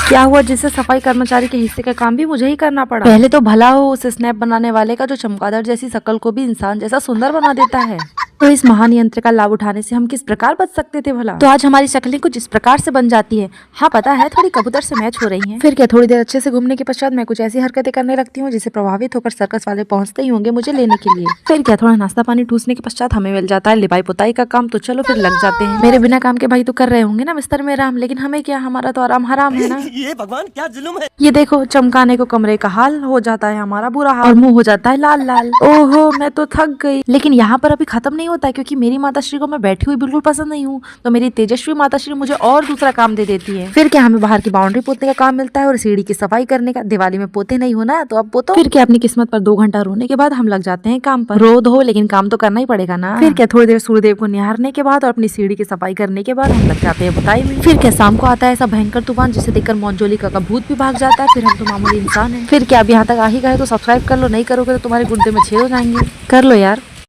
क्या हुआ जिससे सफाई कर्मचारी के हिस्से का काम भी मुझे ही करना पड़ा। पहले तो भला हो उस स्नैप बनाने वाले का जो चमगादड़ जैसी शकल को भी इंसान जैसा सुंदर बना देता है। तो इस महान यंत्र का लाभ उठाने से हम किस प्रकार बच सकते थे भला। तो आज हमारी शक्लें कुछ इस प्रकार से बन जाती है। हाँ पता है थोड़ी कबूतर से मैच हो रही हैं। फिर क्या थोड़ी देर अच्छे से घूमने के पश्चात मैं कुछ ऐसी हरकतें करने लगती हूँ जिससे प्रभावित होकर सर्कस वाले पहुंचते ही होंगे मुझे लेने के लिए। फिर क्या थोड़ा नाश्ता पानी ठूसने के पश्चात हमें मिल जाता है लिपाई पुताई का काम। तो चलो फिर लग जाते हैं। मेरे बिना काम के भाई तो कर रहे होंगे ना बिस्तर में आराम, लेकिन हमें क्या, हमारा तो आराम हराम है ना। ये भगवान क्या जुल्म है। ये देखो चमकाने को कमरे का हाल हो जाता है हमारा बुरा हाल और मुंह हो जाता है लाल लाल। ओहो मैं तो थक गई। लेकिन यहाँ पर अभी खत्म नहीं होता क्योंकि मेरी माताश्री को मैं बैठी हुई बिल्कुल पसंद नहीं हूँ। तो मेरी तेजस्वी माताश्री मुझे और दूसरा काम दे देती है। फिर क्या हमें बाहर की बाउंड्री पोतने का काम मिलता है और सीढ़ी की सफाई करने का। दिवाली में पोते नहीं हो ना तो अब पोतो। फिर क्या अपनी किस्मत पर 2 घंटा रोने के बाद हम लग जाते हैं काम पर। रो दो लेकिन काम तो करना ही पड़ेगा ना। फिर क्या थोड़ी देर सूर्यदेव को निहारने के बाद और अपनी सीढ़ी की सफाई करने के बाद हम लग जाते हैं बुताई में। फिर क्या शाम को आता है ऐसा भयंकर तूफान जिसे देखकर मौजोलिका का भूत भी भाग जाता है। फिर हम तो मामूली इंसान हैं। फिर क्या अब यहाँ तक आ ही गए तो सब्सक्राइब कर लो, नहीं करोगे तो तुम्हारे गुर्दे में छेद हो जाएंगे। कर लो यार।